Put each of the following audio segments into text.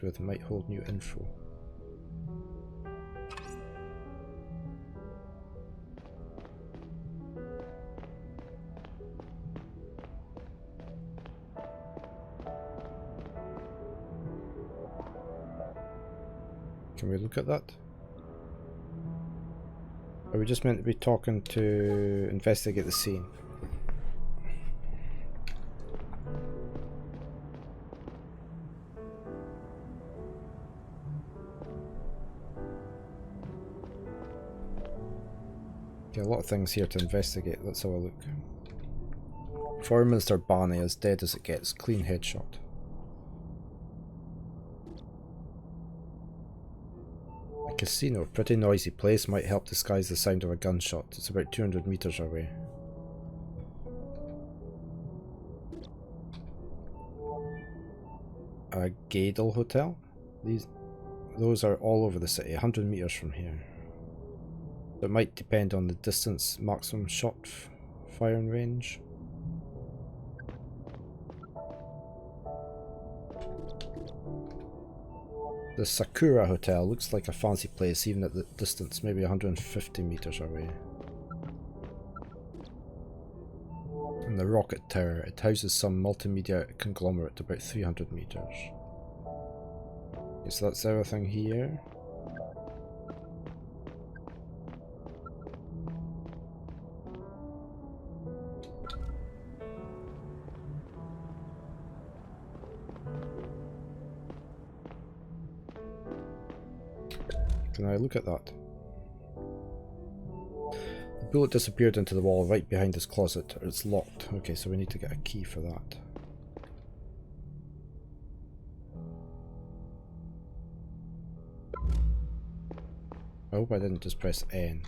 contact with might hold new info. Can we look at that? Are we just meant to be talking to investigate the scene? Okay, a lot of things here to investigate. Let's have a look. Foreign Minister Barney, as dead as it gets. Clean headshot. A casino, pretty noisy place, might help disguise the sound of a gunshot. It's about 200 meters away. A Gadel Hotel? Those are all over the city, 100 meters from here. It might depend on the distance, maximum shot firing range. The Sakura Hotel looks like a fancy place even at the distance, maybe 150 meters away. And the Rocket Tower, it houses some multimedia conglomerate about 300 meters. Okay, so that's everything here. Can I look at that? The bullet disappeared into the wall right behind this closet. It's locked. Okay, so we need to get a key for that. I hope I didn't just press N.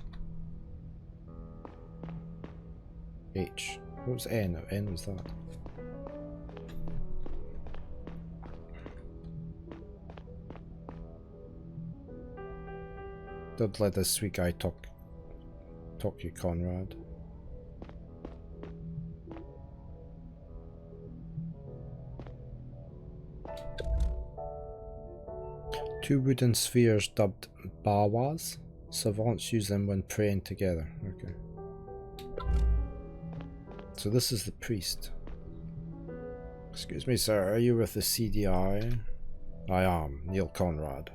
H. What was N? Oh, N was that. Don't let this sweet guy talk you, Conrad. Two wooden spheres dubbed bawas. Savants use them when praying together. Okay. So this is the priest. Excuse me, sir, are you with the CDI? I am, Neil Conrad.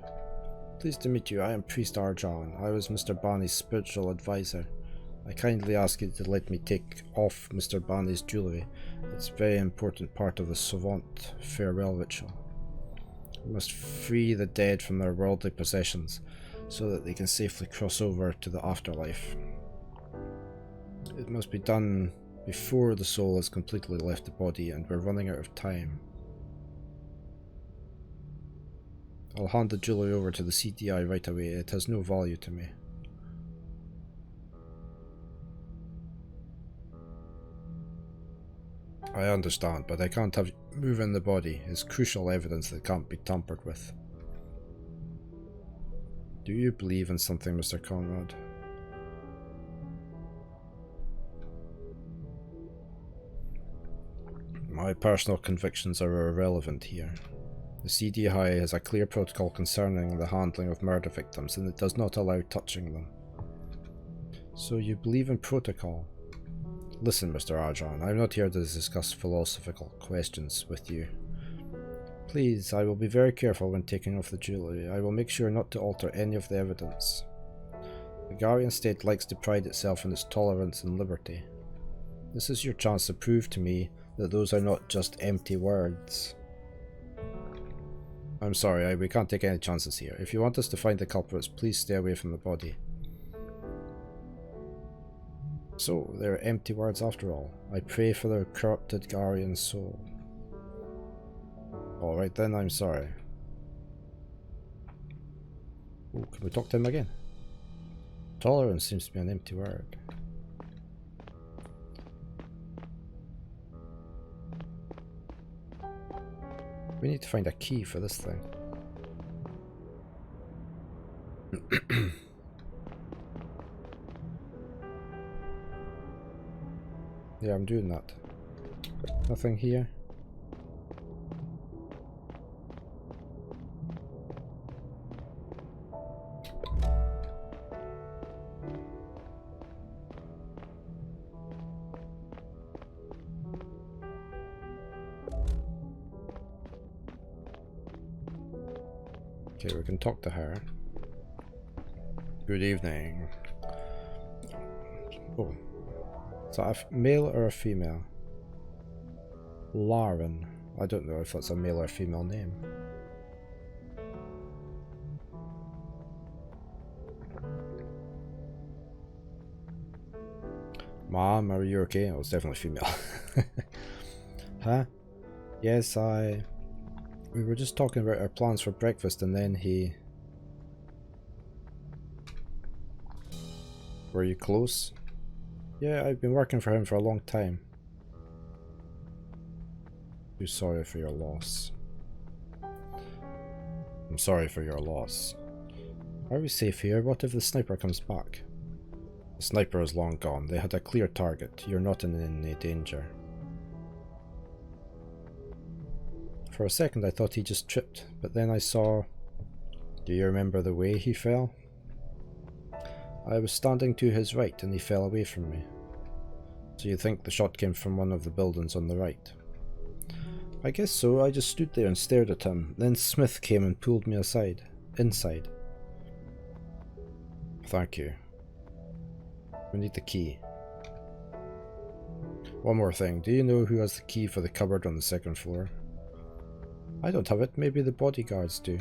Pleased to meet you. I am Priest Arjan. I was Mr. Barney's spiritual advisor. I kindly ask you to let me take off Mr. Barney's jewellery. It's a very important part of the Savant farewell ritual. We must free the dead from their worldly possessions so that they can safely cross over to the afterlife. It must be done before the soul has completely left the body, and we're running out of time. I'll hand the jewellery over to the CDI right away. It has no value to me. I understand, but I can't have you moving the body. It's crucial evidence that can't be tampered with. Do you believe in something, Mr. Conrad? My personal convictions are irrelevant here. The CDI has a clear protocol concerning the handling of murder victims, and it does not allow touching them. So you believe in protocol? Listen, Mr. Arjan, I'm not here to discuss philosophical questions with you. Please, I will be very careful when taking off the jewellery. I will make sure not to alter any of the evidence. The Garian state likes to pride itself in its tolerance and liberty. This is your chance to prove to me that those are not just empty words. I'm sorry, we can't take any chances here. If you want us to find the culprits, please stay away from the body. So, they're empty words after all. I pray for the corrupted Garian soul. Alright then, I'm sorry. Oh, can we talk to him again? Tolerance seems to be an empty word. We need to find a key for this thing. Yeah, I'm doing that. Nothing here. Okay, we can talk to her. Good evening. Oh. Is that a male or a female? Lauren. I don't know if that's a male or female name. Mom, are you okay? Oh, it's definitely female. Huh? Yes, we were just talking about our plans for breakfast and then he... Were you close? Yeah, I've been working for him for a long time. I'm sorry for your loss. I'm sorry for your loss. Are we safe here? What if the sniper comes back? The sniper is long gone. They had a clear target. You're not in any danger. For a second I thought he just tripped, but then I saw... Do you remember the way he fell? I was standing to his right and he fell away from me. So you think the shot came from one of the buildings on the right? I guess so. I just stood there and stared at him. Then Smith came and pulled me aside. Inside. Thank you. We need the key. One more thing. Do you know who has the key for the cupboard on the second floor? I don't have it. Maybe the bodyguards do.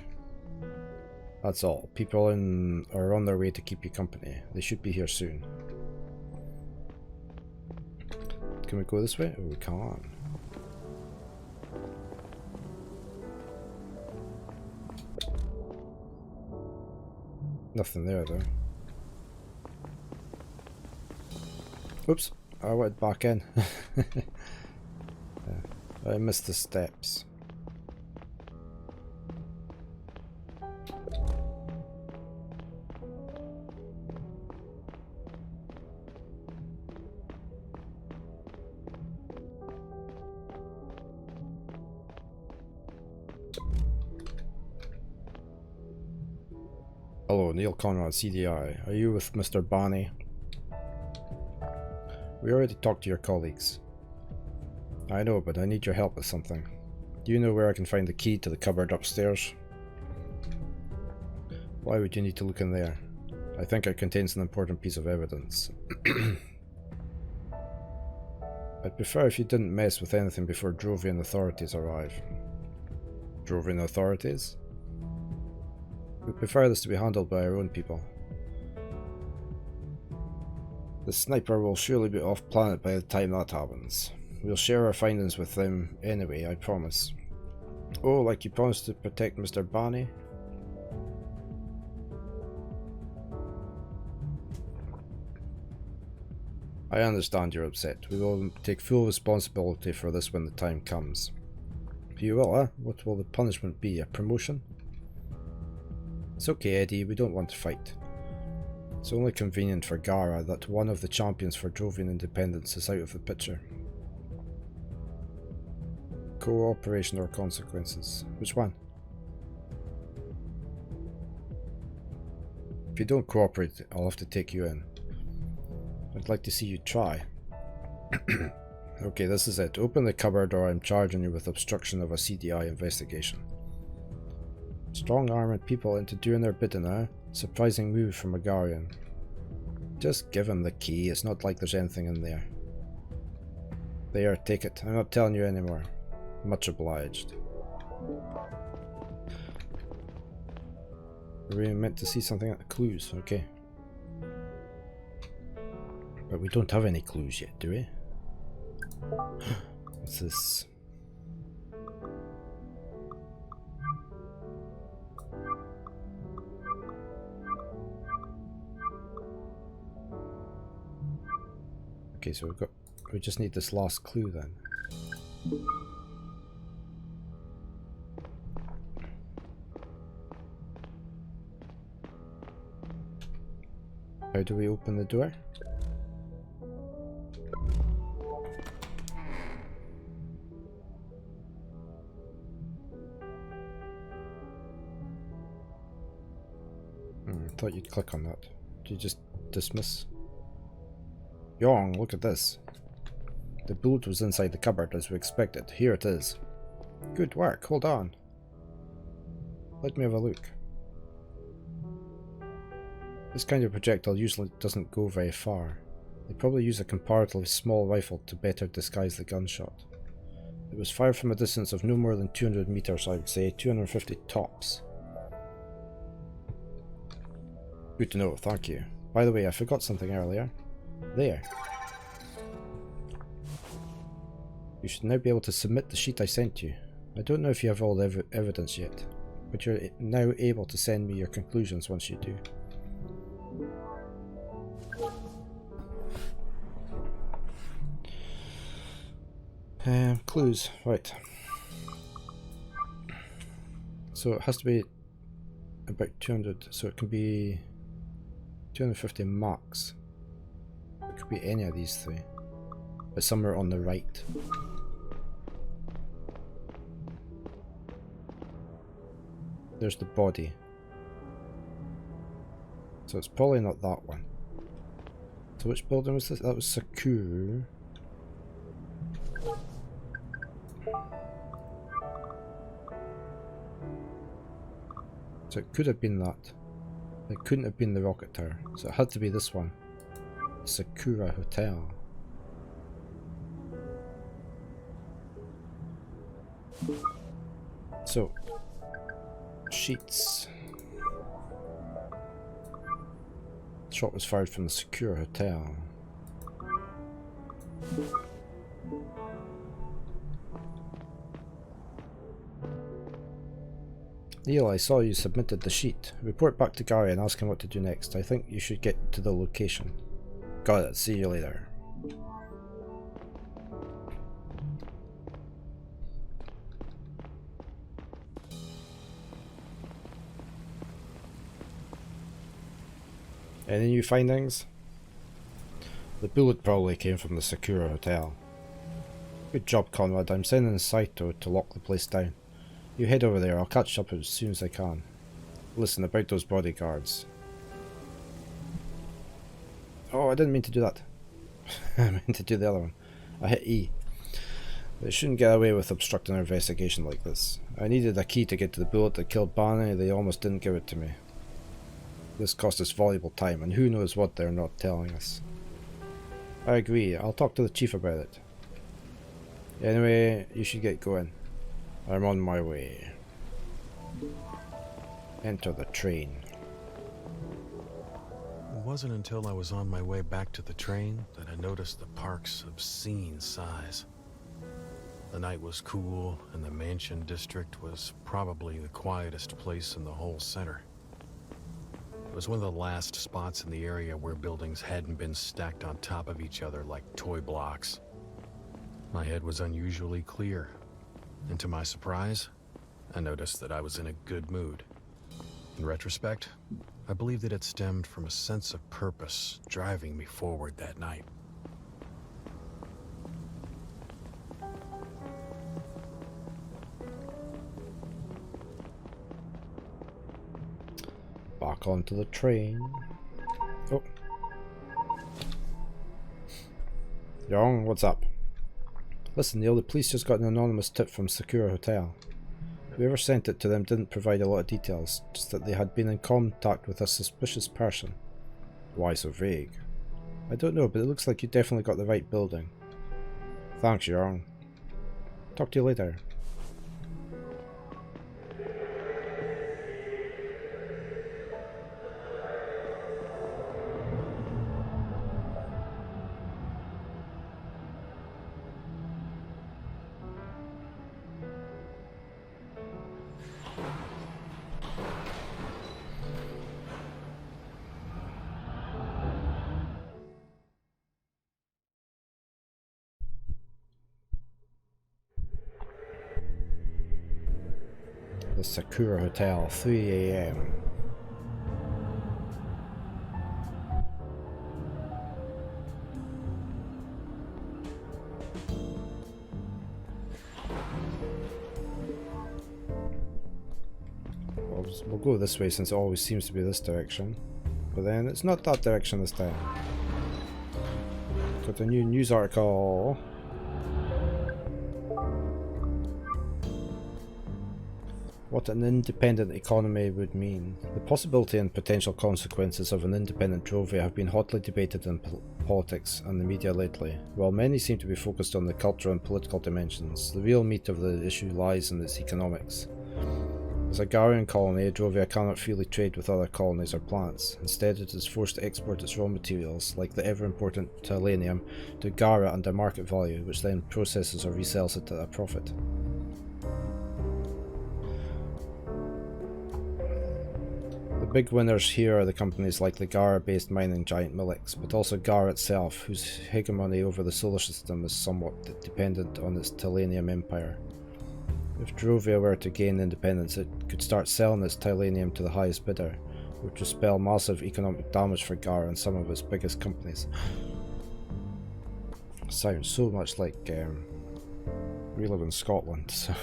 That's all. People are on their way to keep you company. They should be here soon. Can we go this way? Oh, we can't. Nothing there though. Oops, I went back in. I missed the steps. Hello, Neil Conrad, CDI. Are you with Mr. Barney? We already talked to your colleagues. I know, but I need your help with something. Do you know where I can find the key to the cupboard upstairs? Why would you need to look in there? I think it contains an important piece of evidence. I'd prefer if you didn't mess with anything before Drovian authorities arrive. Drovian authorities? We prefer this to be handled by our own people. The sniper will surely be off planet by the time that happens. We'll share our findings with them anyway, I promise. Oh, like you promised to protect Mr. Barney? I understand you're upset. We will take full responsibility for this when the time comes. You will, huh? What will the punishment be? A promotion? It's okay, Eddie, we don't want to fight. It's only convenient for Gara that one of the champions for Drovian independence is out of the picture. Cooperation or consequences? Which one? If you don't cooperate, I'll have to take you in. I'd like to see you try. Okay, this is it. Open the cupboard or I'm charging you with obstruction of a CDI investigation. Strong armored people into doing their bidding now. Surprising move from a Garian. Just give him the key, it's not like there's anything in there. There, take it. I'm not telling you anymore. Much obliged. We meant to see something at the clues, okay. But we don't have any clues yet, do we? What's this? Okay, so we just need this last clue then. How do we open the door? I thought you'd click on that. Did you just dismiss? Young, look at this. The bullet was inside the cupboard as we expected. Here it is. Good work, hold on. Let me have a look. This kind of projectile usually doesn't go very far. They probably use a comparatively small rifle to better disguise the gunshot. It was fired from a distance of no more than 200 meters, I would say, 250 tops. Good to know, thank you. By the way, I forgot something earlier. There. You should now be able to submit the sheet I sent you. I don't know if you have all the evidence yet, but you're now able to send me your conclusions once you do. Clues, right. So it has to be about 200, so it can be 250 max. It could be any of these three, but somewhere on the right. There's the body. So it's probably not that one. So which building was this? That was Sakura. So it could have been that. It couldn't have been the rocket tower. So it had to be this one. Sakura Hotel. So, sheets. Shot was fired from the Sakura Hotel. Neil, I saw you submitted the sheet. Report back to Gary and ask him what to do next. I think you should get to the location. Got it. See you later. Any new findings? The bullet probably came from the Sakura Hotel. Good job, Conrad. I'm sending Saito to lock the place down. You head over there. I'll catch up as soon as I can. Listen, about those bodyguards. Oh, I didn't mean to do that. I meant to do the other one. I hit E. They shouldn't get away with obstructing our investigation like this. I needed a key to get to the bullet that killed Barney. They almost didn't give it to me. This cost us valuable time, and who knows what they're not telling us. I agree. I'll talk to the chief about it. Anyway, you should get going. I'm on my way. Enter the train. It wasn't until I was on my way back to the train that I noticed the park's obscene size. The night was cool, and the Mansion District was probably the quietest place in the whole center. It was one of the last spots in the area where buildings hadn't been stacked on top of each other like toy blocks. My head was unusually clear, and to my surprise, I noticed that I was in a good mood. In retrospect, I believe that it stemmed from a sense of purpose driving me forward that night. Back onto the train. Oh. Young, what's up? Listen, Neil, the police just got an anonymous tip from Sakura Hotel. Whoever sent it to them didn't provide a lot of details, just that they had been in contact with a suspicious person. Why so vague? I don't know, but it looks like you definitely got the right building. Thanks, Young. Talk to you later. The Sakura Hotel, 3 AM. We'll go this way since it always seems to be this direction. But then it's not that direction this time. Got a new news article. What an independent economy would mean. The possibility and potential consequences of an independent Drovia have been hotly debated in politics and the media lately. While many seem to be focused on the cultural and political dimensions, the real meat of the issue lies in its economics. As a Garian colony, Drovia cannot freely trade with other colonies or planets. Instead, it is forced to export its raw materials, like the ever-important titanium, to Gara under market value, which then processes or resells it at a profit. The big winners here are the companies like the Gara-based mining giant Milix, but also Gara itself, whose hegemony over the solar system is somewhat dependent on its Titanium empire. If Drovia were to gain independence, it could start selling its Titanium to the highest bidder, which would spell massive economic damage for Gara and some of its biggest companies. Sounds so much like we live in Scotland. So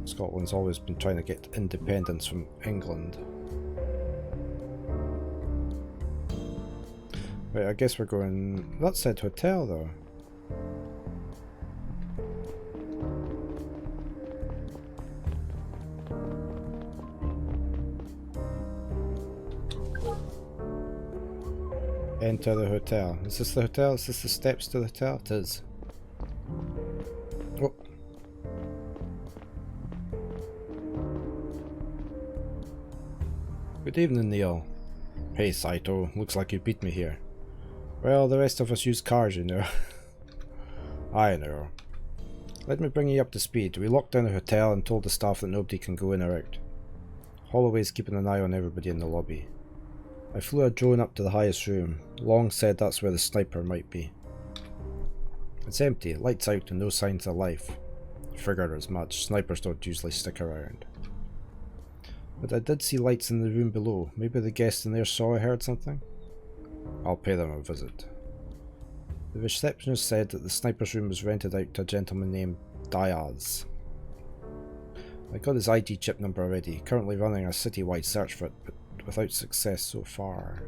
Scotland's always been trying to get independence from England. Right, I guess we're going... That said hotel though. Enter the hotel. Is this the hotel? Is this the steps to the hotel? It is. Oh. Good evening, Neil. Hey, Saito. Looks like you beat me here. Well, the rest of us use cars, you know. I know. Let me bring you up to speed. We locked down the hotel and told the staff that nobody can go in or out. Holloway's keeping an eye on everybody in the lobby. I flew a drone up to the highest room. Long said that's where the sniper might be. It's empty, lights out and no signs of life. Figured as much. Snipers don't usually stick around. But I did see lights in the room below. Maybe the guests in there saw or heard something? I'll pay them a visit. The receptionist said that the sniper's room was rented out to a gentleman named Diaz. I got his ID chip number already, currently running a citywide search for it, but without success so far.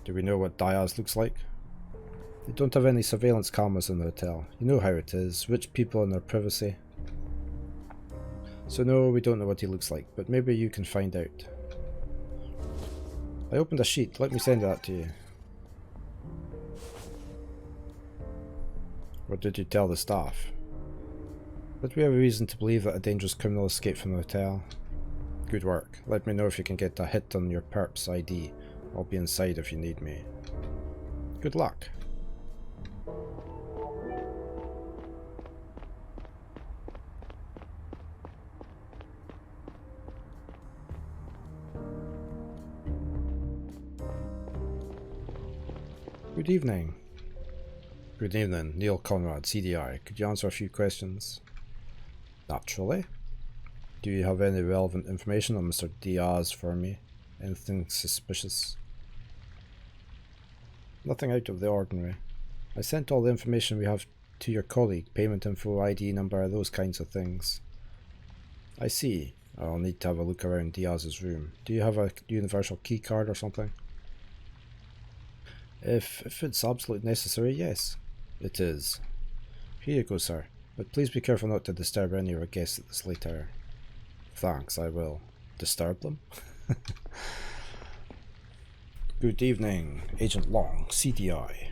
Do we know what Diaz looks like? They don't have any surveillance cameras in the hotel. You know how it is, rich people in their privacy. So no, we don't know what he looks like, but maybe you can find out. I opened a sheet, let me send that to you. What did you tell the staff? That we have a reason to believe that a dangerous criminal escaped from the hotel. Good work. Let me know if you can get a hit on your perp's ID. I'll be inside if you need me. Good luck. Good evening. Good evening, Neil Conrad, CDI. Could you answer a few questions? Naturally. Do you have any relevant information on Mr. Diaz for me? Anything suspicious? Nothing out of the ordinary. I sent all the information we have to your colleague, payment info, ID number, those kinds of things. I see. I'll need to have a look around Diaz's room. Do you have a universal key card or something? If it's absolutely necessary, yes. It is. Here you go, sir. But please be careful not to disturb any of our guests at this late hour. Thanks, I will. Disturb them? Good evening, Agent Long, CDI.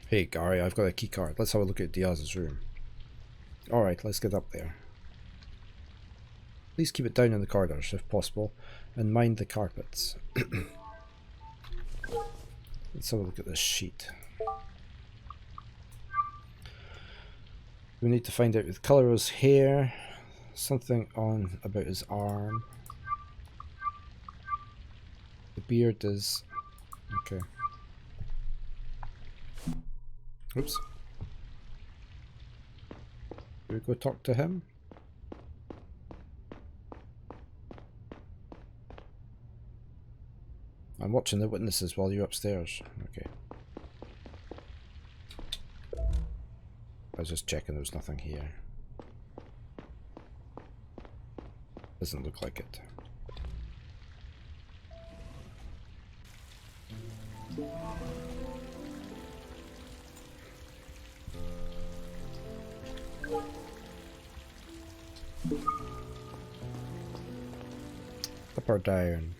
Hey, Gary, I've got a key card. Let's have a look at Diaz's room. Alright, let's get up there. Please keep it down in the corridors, if possible, and mind the carpets. Let's have a look at this sheet. We need to find out the colour of his hair, something on about his arm. The beard is... okay. Oops. Do we go talk to him? I'm watching the witnesses while you're upstairs. Okay. I was just checking there was nothing here. Doesn't look like it. Up or down?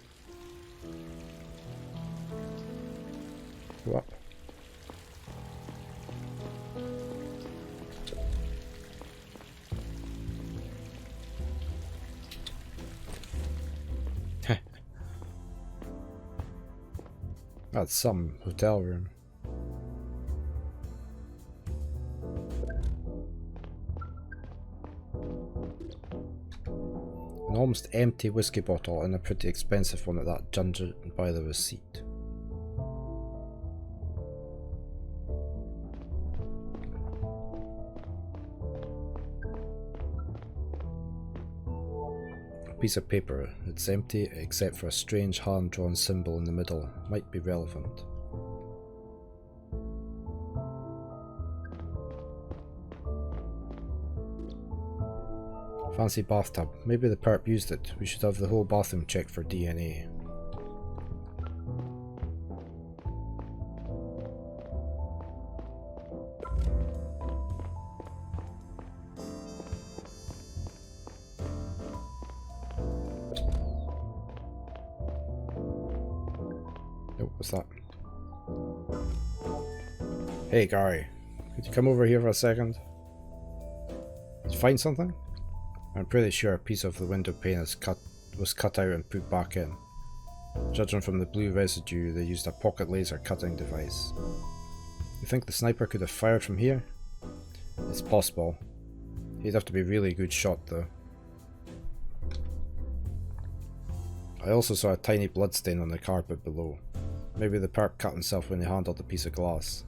Go up. That's some hotel room. An almost empty whiskey bottle and a pretty expensive one at that, judging by the receipt. A piece of paper. It's empty except for a strange hand-drawn symbol in the middle. Might be relevant. Fancy bathtub. Maybe the perp used it. We should have the whole bathroom checked for DNA. Oh, what's that? Hey, Gary. Could you come over here for a second? Did you find something? I'm pretty sure a piece of the window pane was cut out and put back in. Judging from the blue residue, they used a pocket laser cutting device. You think the sniper could have fired from here? It's possible. He'd have to be a really good shot though. I also saw a tiny bloodstain on the carpet below. Maybe the perp cut himself when he handled a piece of glass.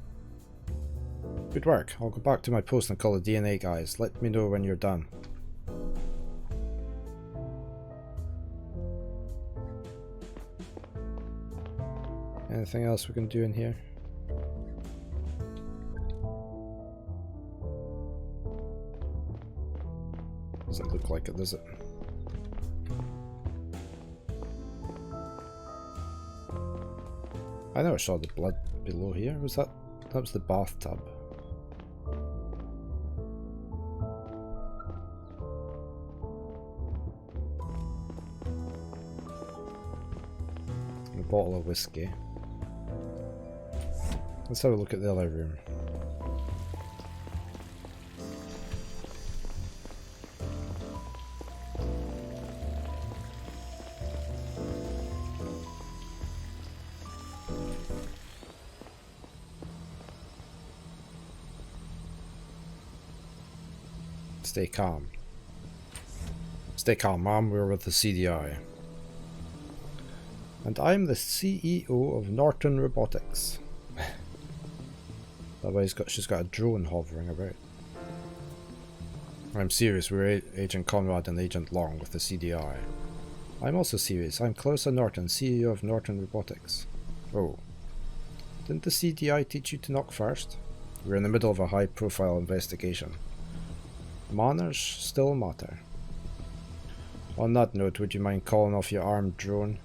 Good work. I'll go back to my post and call the DNA guys. Let me know when you're done. Anything else we can do in here? Doesn't look like it, does it? I never saw the blood below here. Was that was the bathtub? A bottle of whiskey. Let's have a look at the other room. Stay calm. Stay calm, Mom. We're with the CDI. And I'm the CEO of Norton Robotics. That way she's got a drone hovering about. I'm serious, we're Agent Conrad and Agent Long with the CDI. I'm also serious, I'm Clarissa Norton, CEO of Norton Robotics. Oh. Didn't the CDI teach you to knock first? We're in the middle of a high profile investigation. Manners still matter. On that note, would you mind calling off your armed drone?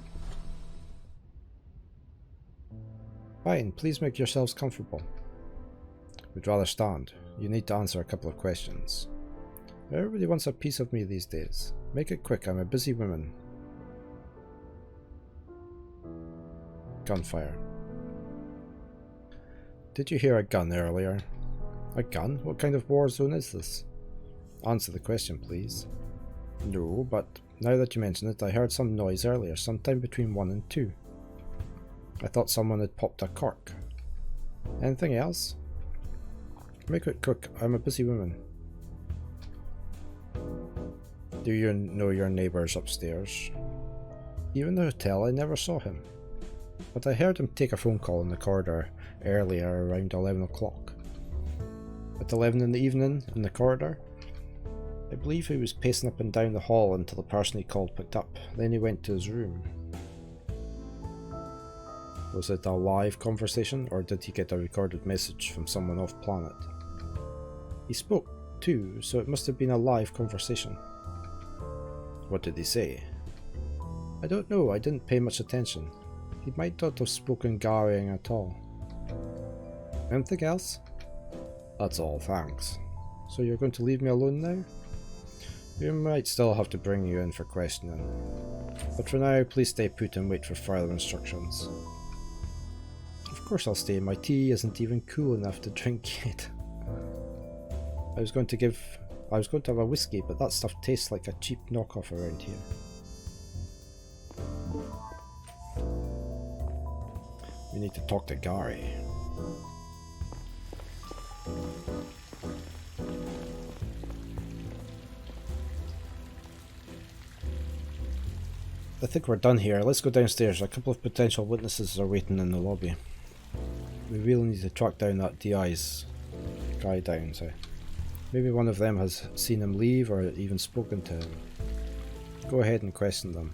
Fine, please make yourselves comfortable. We'd rather stand. You need to answer a couple of questions. Everybody wants a piece of me these days. Make it quick, I'm a busy woman. Gunfire. Did you hear a gun earlier? A gun? What kind of war zone is this? Answer the question, please. No, but now that you mention it, I heard some noise earlier, sometime between 1 and 2. I thought someone had popped a cork. Anything else? Make it quick, I'm a busy woman. Do you know your neighbours upstairs? Even the hotel, I never saw him. But I heard him take a phone call in the corridor earlier around 11 o'clock. At 11 in the evening, in the corridor? I believe he was pacing up and down the hall until the person he called picked up. Then he went to his room. Was it a live conversation, or did he get a recorded message from someone off planet? He spoke too, so it must have been a live conversation. What did he say? I don't know, I didn't pay much attention. He might not have spoken Garying at all. Anything else? That's all, thanks. So you're going to leave me alone now? We might still have to bring you in for questioning. But for now, please stay put and wait for further instructions. Of course I'll stay. My tea isn't even cool enough to drink yet. I was going to have a whiskey, but that stuff tastes like a cheap knockoff around here. We need to talk to Gary. I think we're done here. Let's go downstairs. A couple of potential witnesses are waiting in the lobby. We really need to track down that DI's guy down, so maybe one of them has seen him leave or even spoken to him. Go ahead and question them.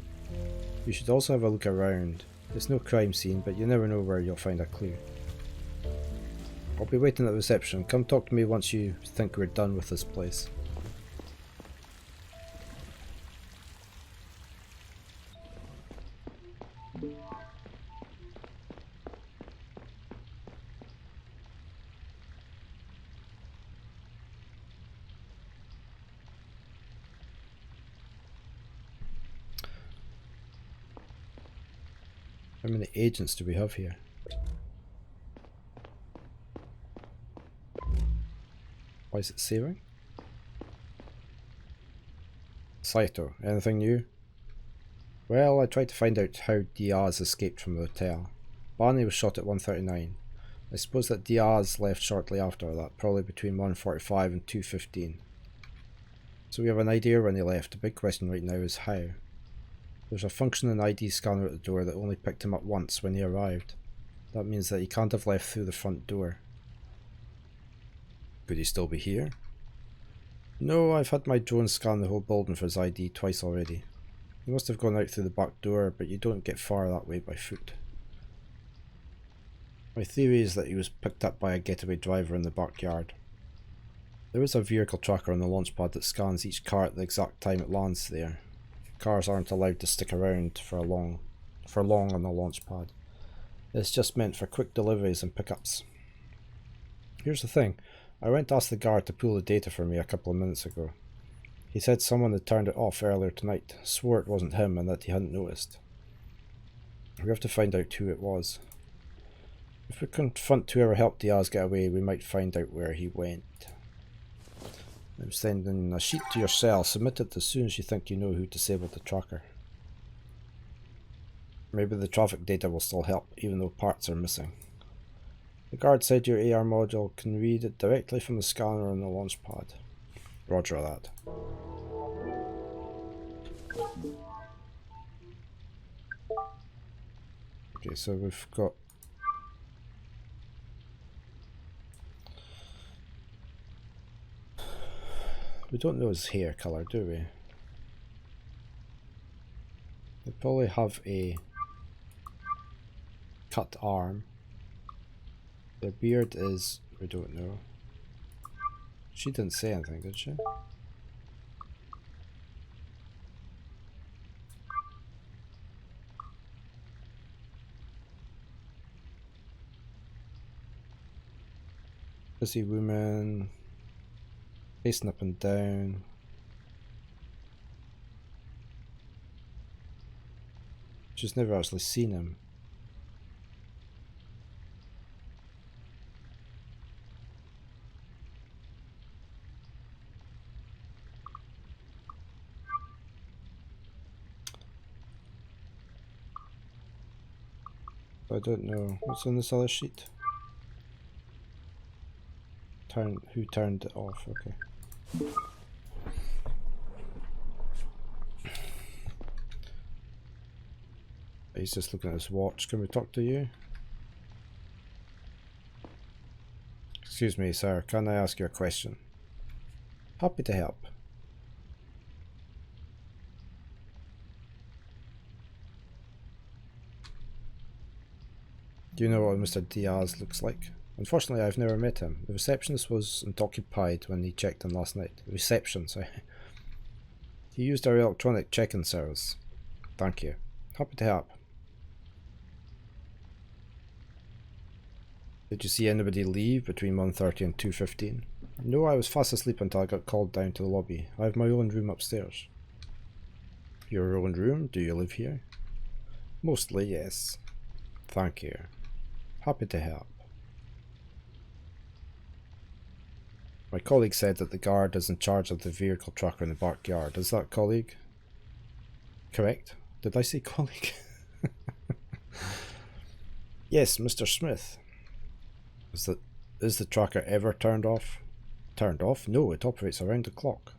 You should also have a look around. It's no crime scene, but you never know where you'll find a clue. I'll be waiting at reception. Come talk to me once you think we're done with this place. How many agents do we have here? Why is it saving? Saito, anything new? Well, I tried to find out how Diaz escaped from the hotel. Barney was shot at 1:39. I suppose that Diaz left shortly after that, probably between 1:45 and 2:15. So we have an idea when he left. The big question right now is how. There's a functioning ID scanner at the door that only picked him up once when he arrived. That means that he can't have left through the front door. Could he still be here? No, I've had my drone scan the whole building for his ID twice already. He must have gone out through the back door, but you don't get far that way by foot. My theory is that he was picked up by a getaway driver in the backyard. There is a vehicle tracker on the launch pad that scans each car at the exact time it lands there. Cars aren't allowed to stick around for long on the launch pad. It's just meant for quick deliveries and pickups. Here's the thing. I went to ask the guard to pull the data for me a couple of minutes ago. He said someone had turned it off earlier tonight, swore it wasn't him and that he hadn't noticed. We have to find out who it was. If we confront whoever helped Diaz get away, we might find out where he went. I'm sending a sheet to your cell. Submit it as soon as you think you know who disabled the tracker. Maybe the traffic data will still help, even though parts are missing. The guard said your AR module can read it directly from the scanner on the launch pad. Roger that. Okay, so we've got... We don't know his hair colour, do we? They probably have a cut arm. Their beard is... we don't know. She didn't say anything, did she? Busy woman. Pacing up and down. She's never actually seen him. I don't know. What's on this other sheet? Who turned it off? Okay. He's just looking at his watch. Can we talk to you? Excuse me, sir. Can I ask you a question? Happy to help. Do you know what Mr. Diaz looks like? Unfortunately, I've never met him. The receptionist wasn't occupied when he checked in last night. The reception, sorry. He used our electronic check-in service. Thank you. Happy to help. Did you see anybody leave between 1:30 and 2:15? No, I was fast asleep until I got called down to the lobby. I have my own room upstairs. Your own room? Do you live here? Mostly, yes. Thank you. Happy to help. My colleague said that the guard is in charge of the vehicle tracker in the backyard. Is that colleague correct? Did I say colleague? Yes, Mr. Smith. Is the tracker ever turned off? Turned off? No, it operates around the clock.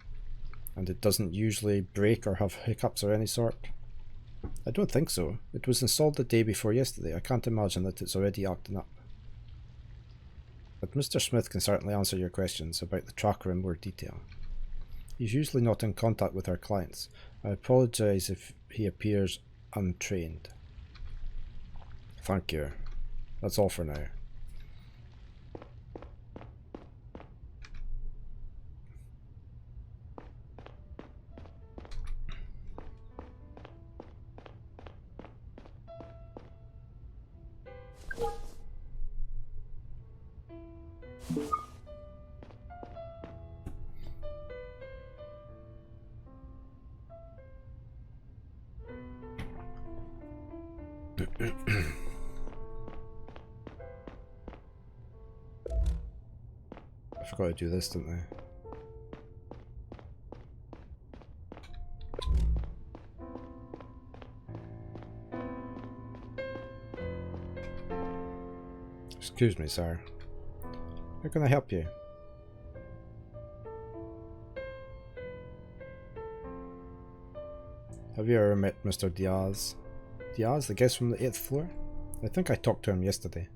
And it doesn't usually break or have hiccups of any sort? I don't think so. It was installed the day before yesterday. I can't imagine that it's already acting up. But Mr. Smith can certainly answer your questions about the tracker in more detail. He's usually not in contact with our clients. I apologise if he appears untrained. Thank you. That's all for now. I forgot to do this, didn't I? Excuse me, sir. How can I help you? Have you ever met Mr. Diaz? Diaz, the guest from the 8th floor? I think I talked to him yesterday.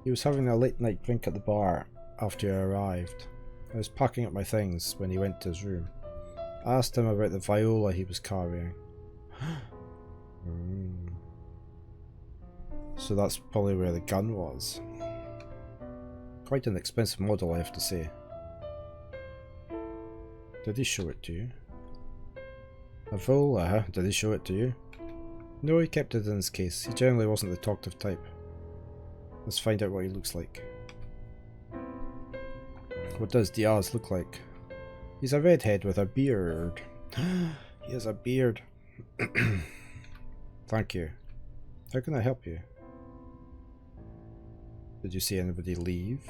He was having a late night drink at the bar after you arrived. I was packing up my things when he went to his room. I asked him about the viola he was carrying. So that's probably where the gun was. Quite an expensive model, I have to say. Did he show it to you? A viola, huh? Did he show it to you? No, he kept it in his case. He generally wasn't the talkative type. Let's find out what he looks like. What does Diaz look like? He's a redhead with a beard. He has a beard. Thank you. How can I help you? Did you see anybody leave?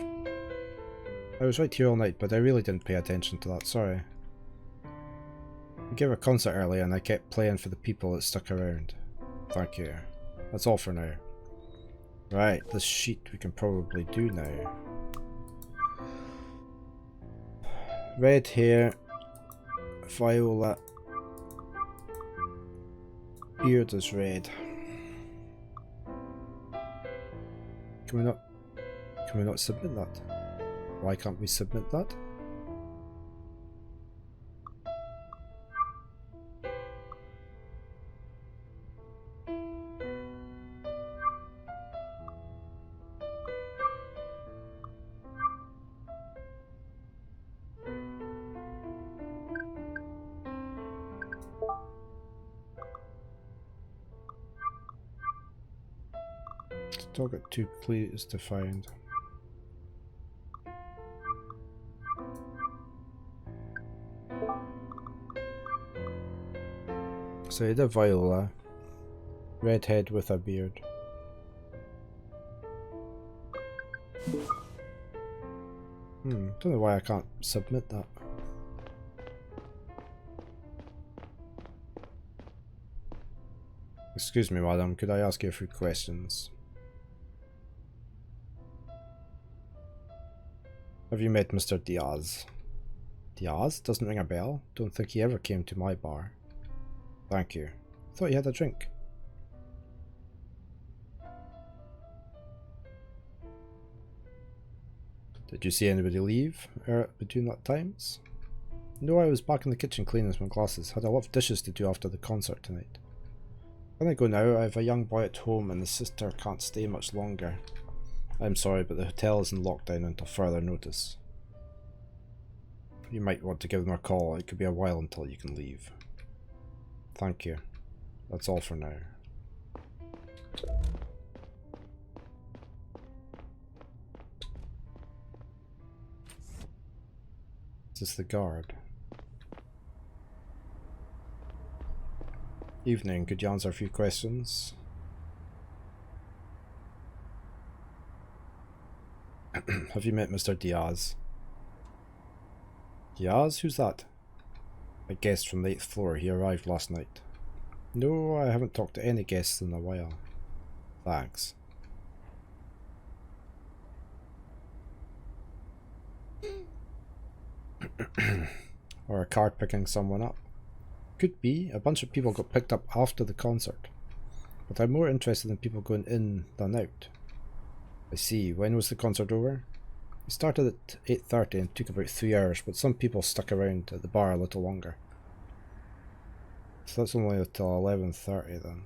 I was right here all night, but I really didn't pay attention to that, sorry. We gave a concert earlier and I kept playing for the people that stuck around. Thank you. That's all for now. Right, this sheet we can probably do now. Red hair, viola, beard is red. Can we not submit that? Why can't we submit that? Still got 2 clues to find. So he had a viola, redhead with a beard. Don't know why I can't submit that. Excuse me, madam, could I ask you a few questions? Have you met Mr. Diaz? Diaz? Doesn't ring a bell. Don't think he ever came to my bar. Thank you. Thought you had a drink. Did you see anybody leave between that times? No, I was back in the kitchen cleaning my glasses. Had a lot of dishes to do after the concert tonight. When I go now, I have a young boy at home and the sister can't stay much longer. I'm sorry, but the hotel is in lockdown until further notice. You might want to give them a call. It could be a while until you can leave. Thank you. That's all for now. this the guard? Evening, could you answer a few questions? Have you met Mr. Diaz? Diaz? Who's that? A guest from the 8th floor. He arrived last night. No, I haven't talked to any guests in a while. Thanks. Or a car picking someone up. Could be. A bunch of people got picked up after the concert. But I'm more interested in people going in than out. I see. When was the concert over? It started at 8:30 and took about 3 hours, but some people stuck around at the bar a little longer. So that's only until 11:30 then.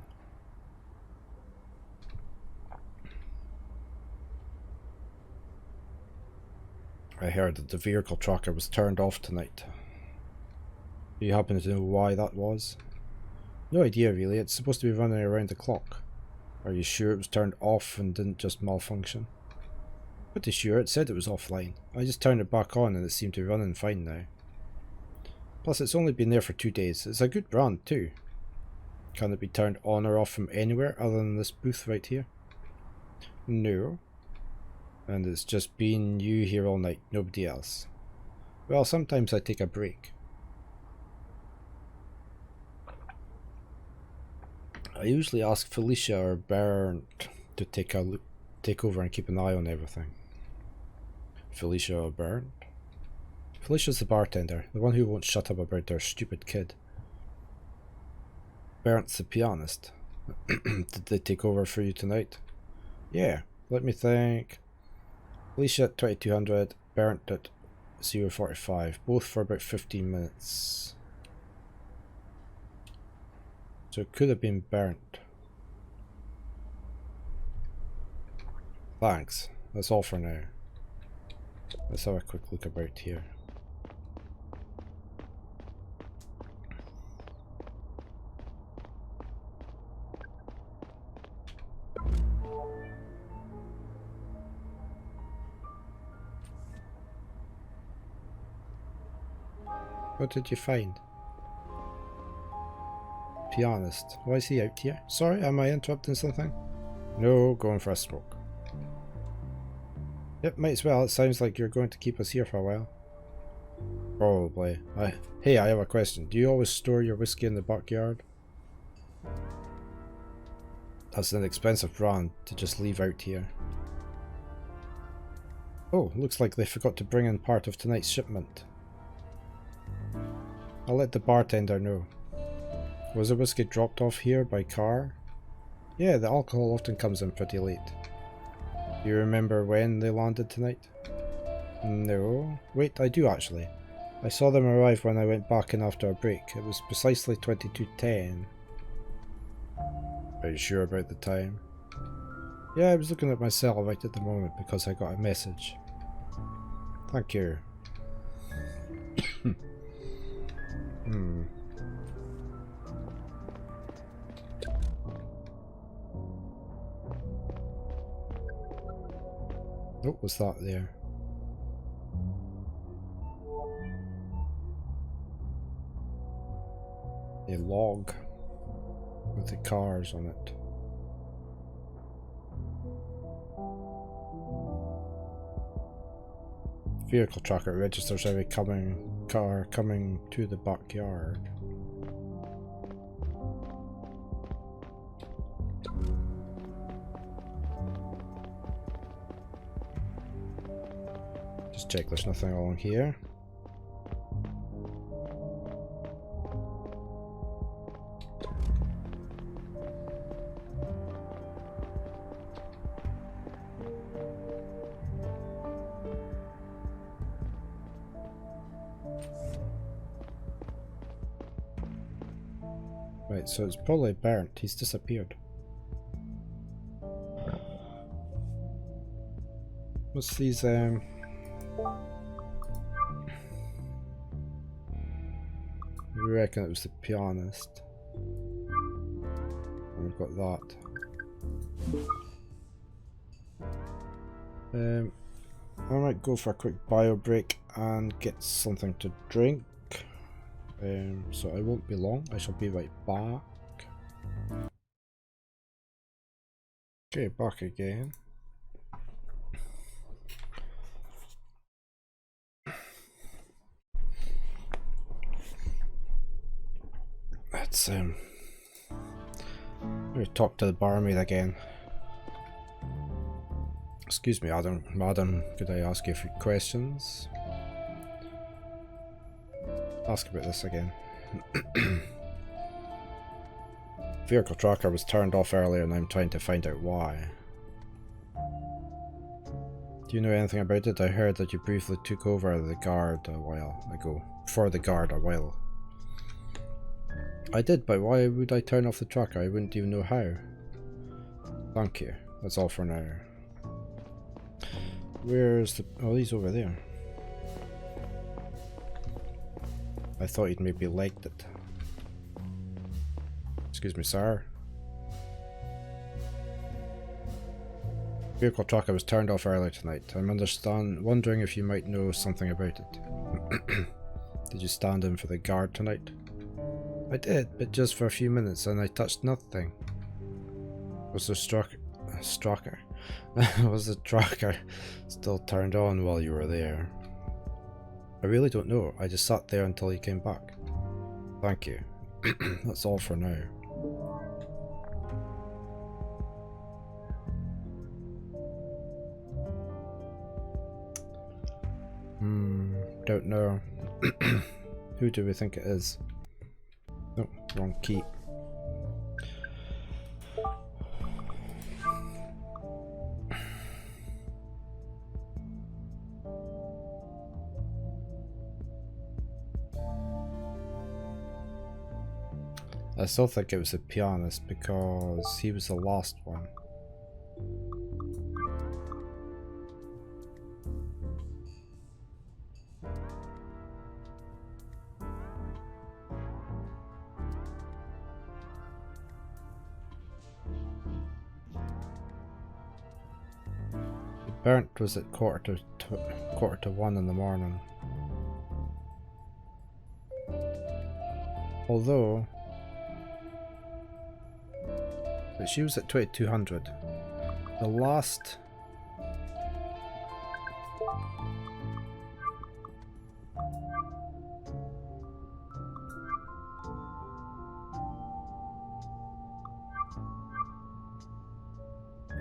I heard that the vehicle tracker was turned off tonight. Do you happen to know why that was? No idea really, it's supposed to be running around the clock. Are you sure it was turned off and didn't just malfunction? Pretty sure, it said it was offline. I just turned it back on and it seemed to be running fine now. Plus it's only been there for 2 days. It's a good brand too. Can it be turned on or off from anywhere other than this booth right here? No. And it's just been you here all night, nobody else. Well, sometimes I take a break. I usually ask Felicia or Bernd to take over and keep an eye on everything. Felicia or Bernd? Felicia's the bartender, the one who won't shut up about their stupid kid. Bernd's the pianist. Did they take over for you tonight? Yeah, let me think. Felicia at 2200, Bernd at 045, both for about 15 minutes. So it could have been Bernd. Thanks, that's all for now. Let's have a quick look about here. What did you find? Pianist. Why is he out here? Sorry, am I interrupting something? No, going for a smoke. Yep, might as well. It sounds like you're going to keep us here for a while. Probably. Hey, I have a question. Do you always store your whiskey in the backyard? That's an expensive brand to just leave out here. Oh, looks like they forgot to bring in part of tonight's shipment. I'll let the bartender know. Was the whiskey dropped off here by car? Yeah, the alcohol often comes in pretty late. Do you remember when they landed tonight? No. Wait, I do actually. I saw them arrive when I went back in after a break. It was precisely 22:10. Are you sure about the time? Yeah, I was looking at my cell right at the moment because I got a message. Thank you. What was that there? A log with the cars on it. Vehicle tracker registers every car coming to the backyard. Just check there's nothing along here. Right, so it's probably Bernd. He's disappeared. What's these, We reckon it was the pianist. And we've got that. I might go for a quick bio break and get something to drink. So I won't be long. I shall be right back. Okay, back again. Let's we talk to the barmaid again. Excuse me, madam, could I ask you a few questions? Ask about this again. Vehicle tracker was turned off earlier and I'm trying to find out why. Do you know anything about it? I heard that you briefly took over the guard a while ago. For the guard a while. I did, but why would I turn off the tracker? I wouldn't even know how. Thank you. That's all for now. Where's the... oh, he's over there. I thought he'd maybe liked it. Excuse me, sir. Vehicle tracker was turned off earlier tonight. I'm wondering if you might know something about it. Did you stand in for the guard tonight? I did, but just for a few minutes and I touched nothing. Was the tracker was the tracker still turned on while you were there? I really don't know. I just sat there until you came back. Thank you. That's all for now. Don't know. Who do we think it is? No, wrong key. I still think it was the pianist because he was the last one. Burnt was at quarter to 1 in the morning. Although, but she was at 2200. The last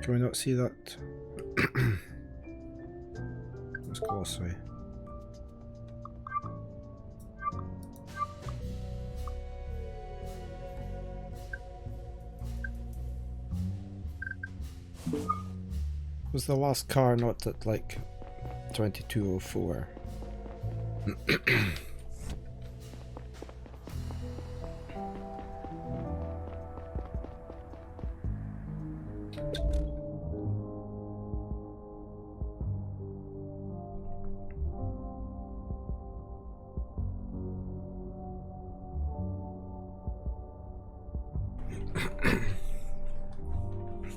can we not see that? Let's go this way. Was the last car not at like 2204?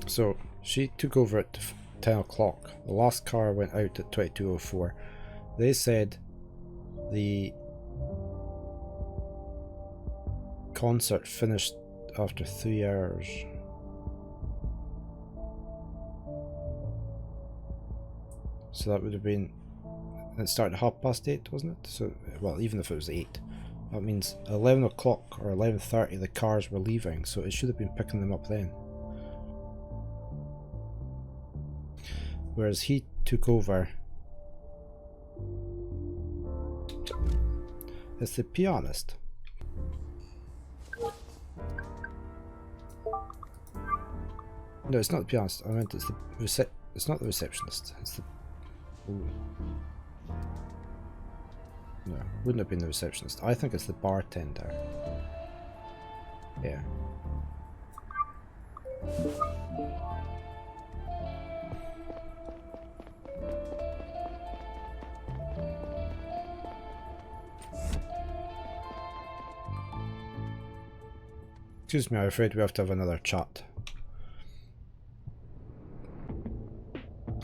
So she took over at 10 o'clock. The last car went out at 2204. They said the concert finished after 3 hours. So that would have been... it started at 8:30, wasn't it? So, well, even if it was 8, that means 11 o'clock or 11:30 the cars were leaving, so it should have been picking them up then. Whereas he took over. It's the pianist. No, it's not the pianist. I meant it's the it's not the receptionist. It's the... ooh. No, wouldn't have been the receptionist. I think it's the bartender. Yeah. Excuse me, I'm afraid we have to have another chat.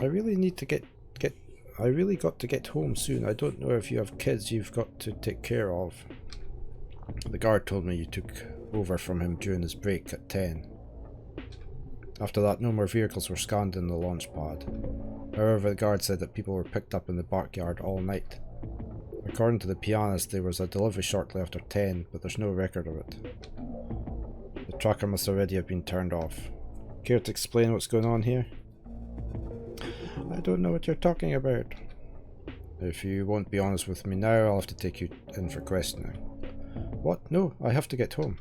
I really need to get I really got to get home soon. I don't know if you have kids you've got to take care of. The guard told me you took over from him during his break at 10. After that, no more vehicles were scanned in the launch pad. However, the guard said that people were picked up in the backyard all night. According to the pianist, there was a delivery shortly after 10, but there's no record of it. The tracker must already have been turned off. Care to explain what's going on here? I don't know what you're talking about. If you won't be honest with me now, I'll have to take you in for questioning. What? No, I have to get home.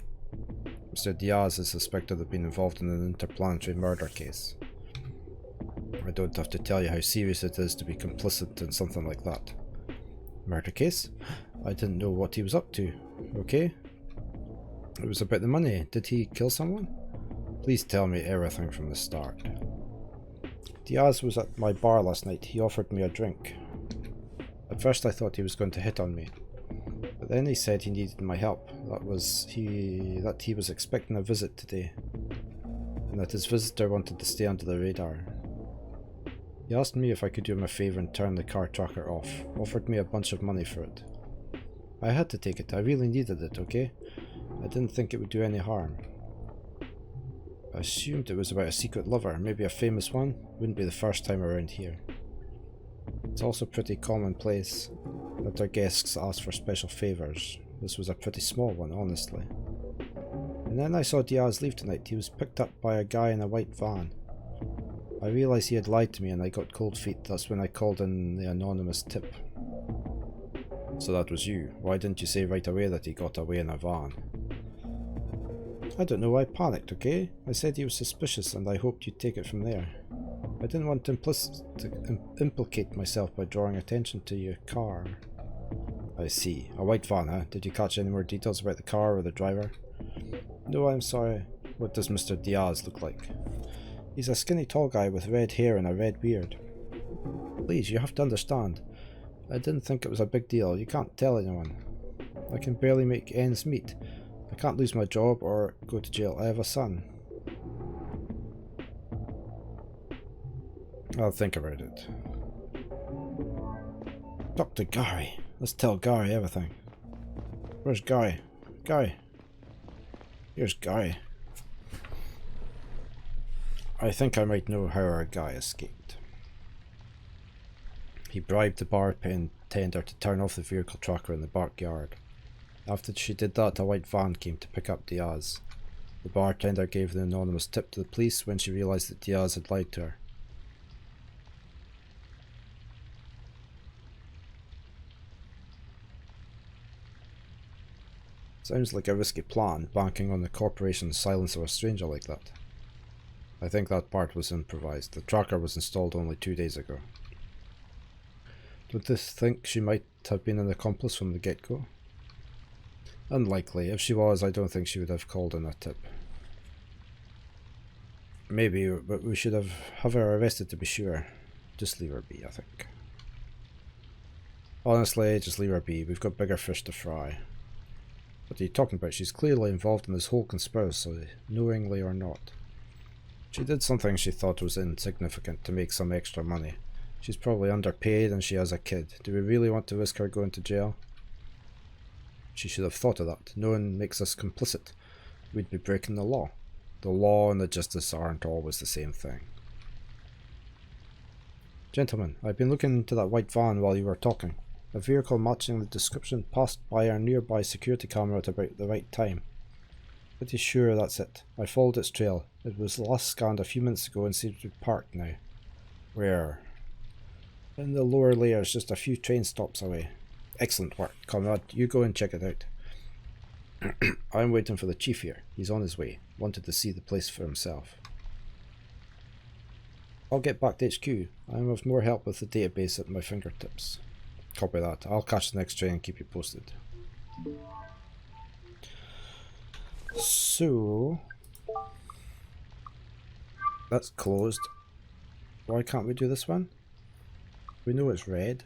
Mr. Diaz is suspected of being involved in an interplanetary murder case. I don't have to tell you how serious it is to be complicit in something like that. Murder case? I didn't know what he was up to. Okay? It was about the money. Did he kill someone? Please tell me everything from the start. Diaz was at my bar last night. He offered me a drink. At first I thought he was going to hit on me. But then he said he needed my help. That he was expecting a visit today. And that his visitor wanted to stay under the radar. He asked me if I could do him a favour and turn the car tracker off. Offered me a bunch of money for it. I had to take it. I really needed it, okay? I didn't think it would do any harm. I assumed it was about a secret lover, maybe a famous one. Wouldn't be the first time around here. It's also pretty commonplace that our guests ask for special favours. This was a pretty small one, honestly. And then I saw Diaz leave tonight. He was picked up by a guy in a white van. I realised he had lied to me and I got cold feet. That's when I called in the anonymous tip. So that was you. Why didn't you say right away that he got away in a van? I don't know, I panicked, okay? I said he was suspicious and I hoped you'd take it from there. I didn't want to implicate myself by drawing attention to your car. I see. A white van, huh? Did you catch any more details about the car or the driver? No, I'm sorry. What does Mr. Diaz look like? He's a skinny tall guy with red hair and a red beard. Please, you have to understand. I didn't think it was a big deal. You can't tell anyone. I can barely make ends meet. I can't lose my job or go to jail. I have a son. I'll think about it. Dr. Gary. Let's tell Gary everything. Where's Gary? Gary. Here's Gary. I think I might know how our guy escaped. He bribed the bartender to turn off the vehicle tracker in the backyard. After she did that, a white van came to pick up Diaz. The bartender gave the anonymous tip to the police when she realised that Diaz had lied to her. Sounds like a risky plan, banking on the corporation's silence of a stranger like that. I think that part was improvised. The tracker was installed only 2 days ago. Don't you think she might have been an accomplice from the get-go? Unlikely. If she was, I don't think she would have called in a tip. Maybe, but we should have her arrested to be sure. Just leave her be, I think. Honestly, just leave her be. We've got bigger fish to fry. What are you talking about? She's clearly involved in this whole conspiracy, knowingly or not. She did something she thought was insignificant to make some extra money. She's probably underpaid and she has a kid. Do we really want to risk her going to jail? She should have thought of that. No one makes us complicit. We'd be breaking the law. The law and the justice aren't always the same thing. Gentlemen, I've been looking into that white van while you were talking. A vehicle matching the description passed by our nearby security camera at about the right time. Pretty sure that's it. I followed its trail. It was last scanned a few minutes ago and seems to be parked now. Where? In the lower layers, just a few train stops away. Excellent work, Conrad. You go and check it out. I'm waiting for the chief here. He's on his way. Wanted to see the place for himself. I'll get back to HQ. I'm of more help with the database at my fingertips. Copy that. I'll catch the next train and keep you posted. So... that's closed. Why can't we do this one? We know it's red.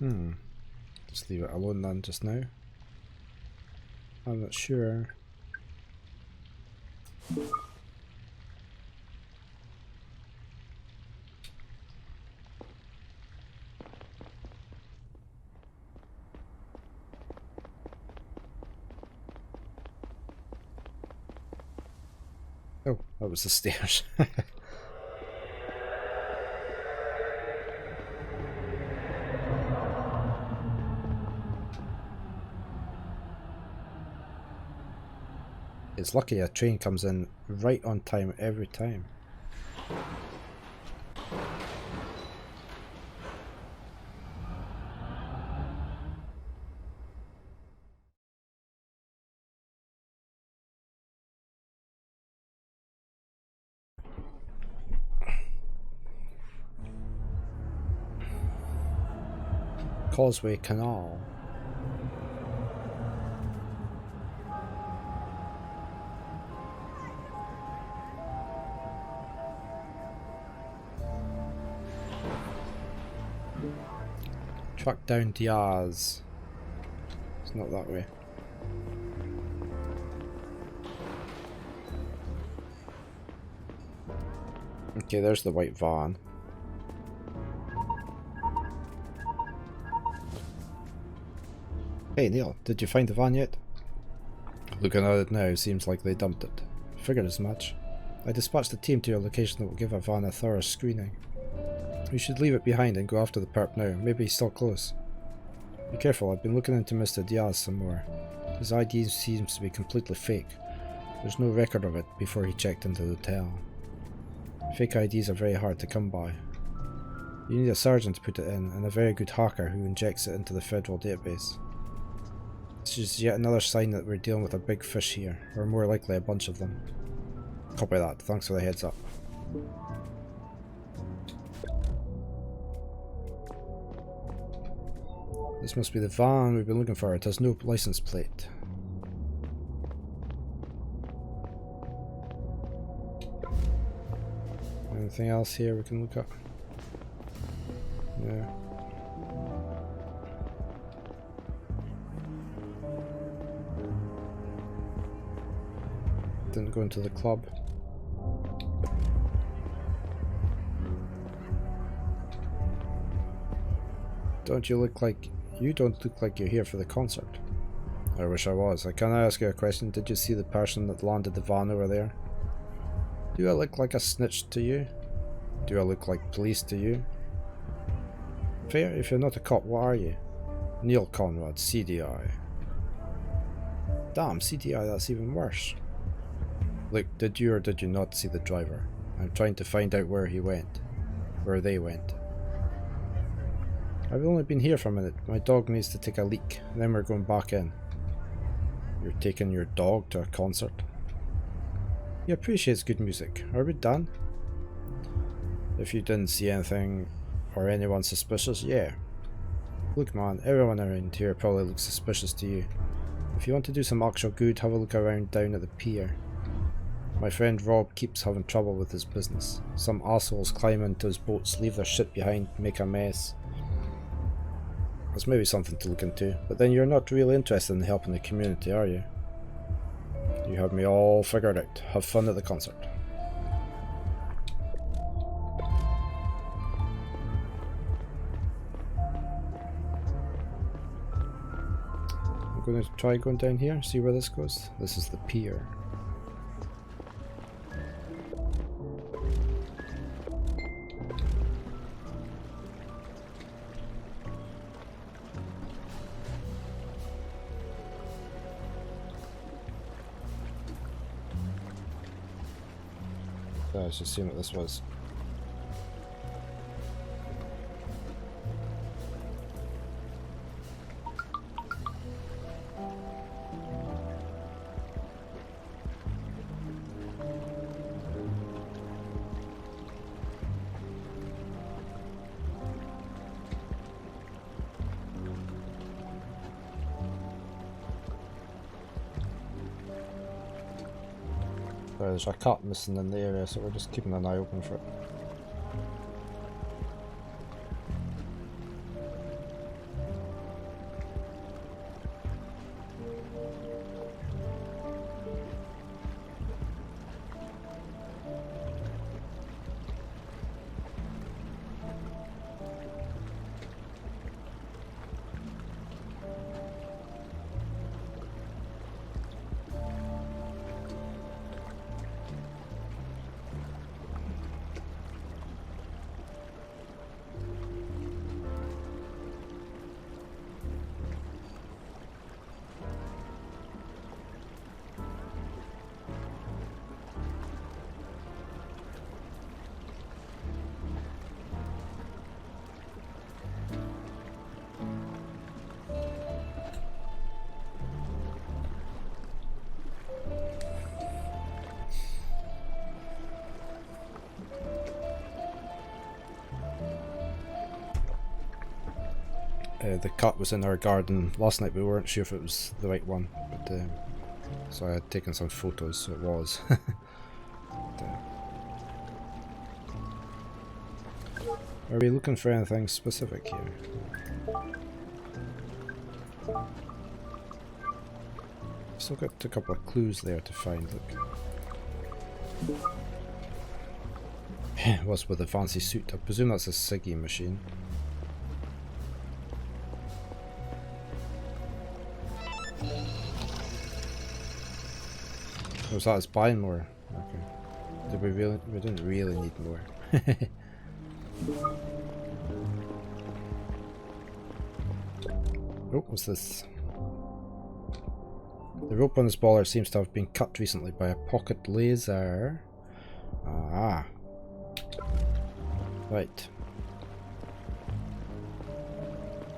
Just leave it alone then just now. I'm not sure. Oh, that was the stairs. It's lucky a train comes in right on time every time. Causeway Canal. Track down Diaz. It's not that way. Okay, there's the white van. Hey Neil, did you find the van yet? Looking at it now, seems like they dumped it. Figured as much. I dispatched a team to your location that will give our van a thorough screening. We should leave it behind and go after the perp now. Maybe he's still close. Be careful, I've been looking into Mr. Diaz some more. His ID seems to be completely fake. There's no record of it before he checked into the hotel. Fake IDs are very hard to come by. You need a sergeant to put it in, and a very good hacker who injects it into the federal database. This is yet another sign that we're dealing with a big fish here, or more likely a bunch of them. Copy that, thanks for the heads up. This must be the van we've been looking for. It has no license plate. Anything else here we can look at? Yeah. Didn't go into the club. Don't you look like... You don't look like you're here for the concert. I wish I was. Can I ask you a question? Did you see the person that landed the van over there? Do I look like a snitch to you? Do I look like police to you? Fair, if you're not a cop, what are you? Neil Conrad, CDI. Damn, CDI, that's even worse. Look, did you or did you not see the driver? I'm trying to find out where he went. Where they went. I've only been here for a minute. My dog needs to take a leak. Then we're going back in. You're taking your dog to a concert? He appreciates good music. Are we done? If you didn't see anything or anyone suspicious, yeah. Look man, everyone around here probably looks suspicious to you. If you want to do some actual good, have a look around down at the pier. My friend Rob keeps having trouble with his business. Some assholes climb into his boats, leave their shit behind, make a mess. That's maybe something to look into, but then you're not really interested in helping the community, are you? You have me all figured out. Have fun at the concert. I'm going to try going down here, see where this goes. This is the pier. I was just seeing what this was. There's a cat missing in the area, so we're just keeping an eye open for it. the cut was in our garden last night. We weren't sure if it was the right one, but so I had taken some photos, so it was. But, are we looking for anything specific here? Still got a couple of clues there to find. Look. What's with the fancy suit? I presume that's a Siggy machine. Was that us buying more? Okay. Did we really? We didn't really need more. Oh, what's this? The rope on this baller seems to have been cut recently by a pocket laser. Ah. Right.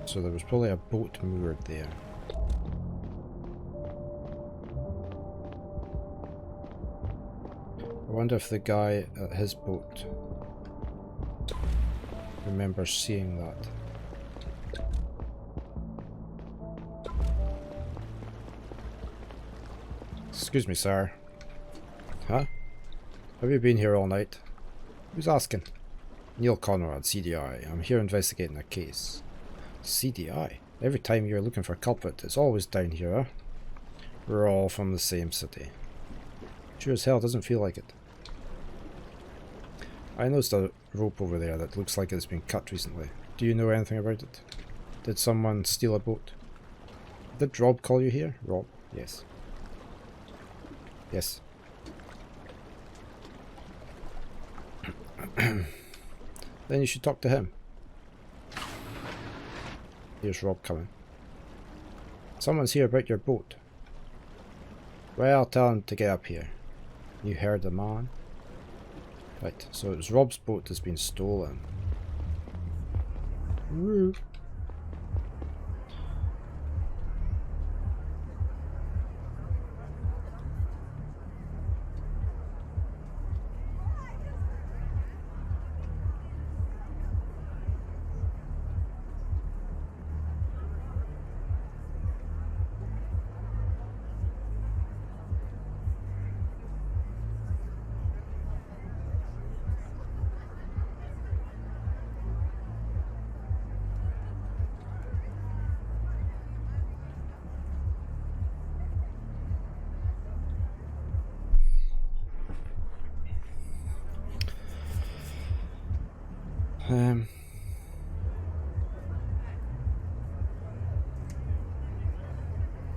So there was probably a boat moored there. I wonder if the guy at his boat remembers seeing that. Excuse me, sir. Huh? Have you been here all night? Who's asking? Neil Conrad, CDI. I'm here investigating a case. CDI? Every time you're looking for a culprit, it's always down here, huh? We're all from the same city. Sure as hell doesn't feel like it. I noticed a rope over there that looks like it's been cut recently. Do you know anything about it? Did someone steal a boat? Did Rob call you here? Rob? Yes. Yes. Then you should talk to him. Here's Rob coming. Someone's here about your boat. Well, tell him to get up here. You heard the man? Right, so it was Rob's boat that's been stolen. Woo.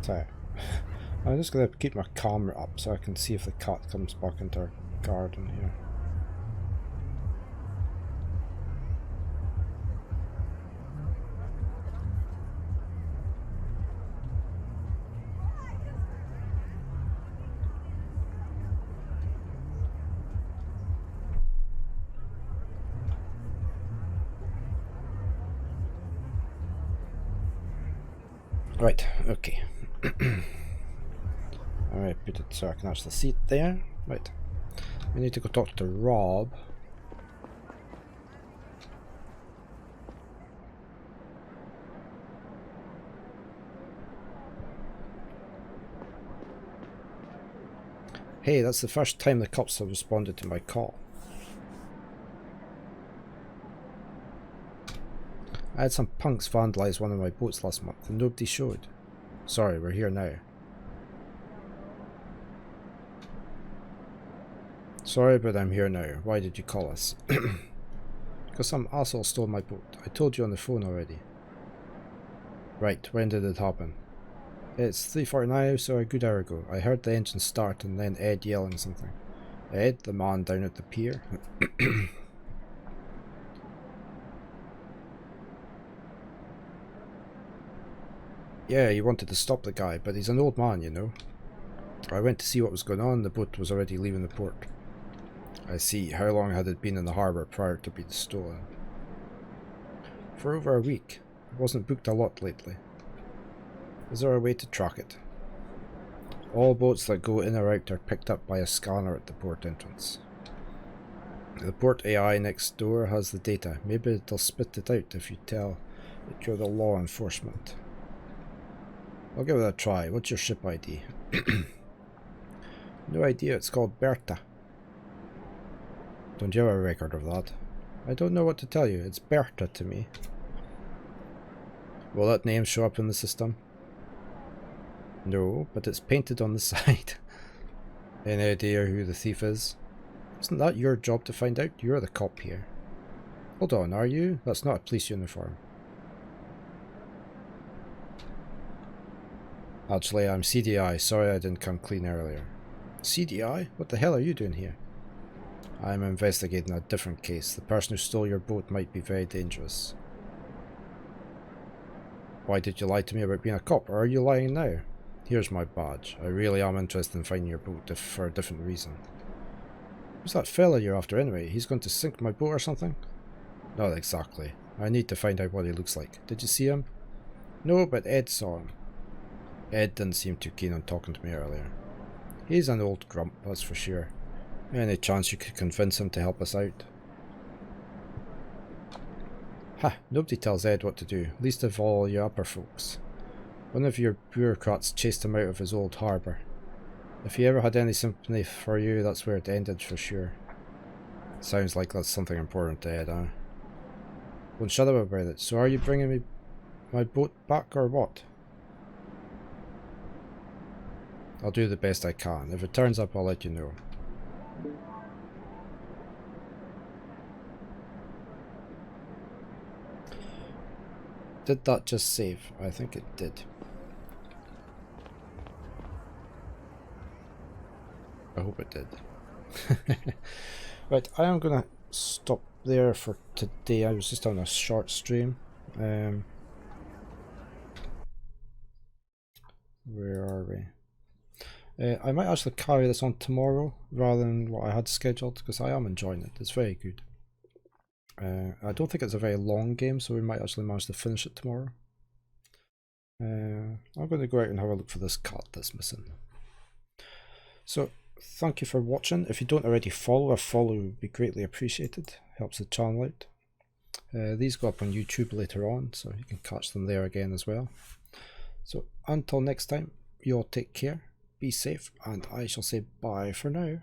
So, I'm just going to keep my camera up so I can see if the cat comes back into our garden here. Right, okay. Alright, put it so I can actually see it there. Right. We need to go talk to Rob. Hey, that's the first time the cops have responded to my call. I had some punks vandalise one of my boats last month and nobody showed. Sorry, we're here now. Sorry, but I'm here now. Why did you call us? Because some asshole stole my boat. I told you on the phone already. Right, when did it happen? It's 3:49, so a good hour ago. I heard the engine start and then Ed yelling something. Ed, the man down at the pier? Yeah, he wanted to stop the guy, but he's an old man, you know. I went to see what was going on. The boat was already leaving the port. I see. How long had it been in the harbour prior to being stolen? For over a week. It wasn't booked a lot lately. Is there a way to track it? All boats that go in or out are picked up by a scanner at the port entrance. The port AI next door has the data. Maybe it'll spit it out if you tell That you're the law enforcement. I'll give it a try. What's your ship ID? No idea. It's called Berta. Don't you have a record of that? I don't know what to tell you. It's Berta to me. Will that name show up in the system? No, but it's painted on the side. Any idea who the thief is? Isn't that your job to find out? You're the cop here. Hold on, are you? That's not a police uniform. Actually, I'm CDI. Sorry I didn't come clean earlier. CDI? What the hell are you doing here? I'm investigating a different case. The person who stole your boat might be very dangerous. Why did you lie to me about being a cop? Or are you lying now? Here's my badge. I really am interested in finding your boat for a different reason. Who's that fella you're after anyway? He's going to sink my boat or something? Not exactly. I need to find out what he looks like. Did you see him? No, but Ed saw him. Ed didn't seem too keen on talking to me earlier. He's an old grump, that's for sure. Any chance you could convince him to help us out? Ha! Nobody tells Ed what to do, least of all you upper folks. One of your bureaucrats chased him out of his old harbour. If he ever had any sympathy for you, that's where it ended for sure. Sounds like that's something important to Ed, huh? Don't shut up about it. So are you bringing me my boat back or what? I'll do the best I can. If it turns up, I'll let you know. Did that just save? I think it did. I hope it did. Right, I am going to stop there for today. I was just on a short stream. Where are we? I might actually carry this on tomorrow rather than what I had scheduled because I am enjoying it. It's very good. I don't think it's a very long game, so we might actually manage to finish it tomorrow. I'm going to go out and have a look for this cat that's missing. So, thank you for watching. If you don't already follow, a follow would be greatly appreciated. Helps the channel out. These go up on YouTube later on, so you can catch them there again as well. So, until next time, you all take care, be safe, and I shall say bye for now.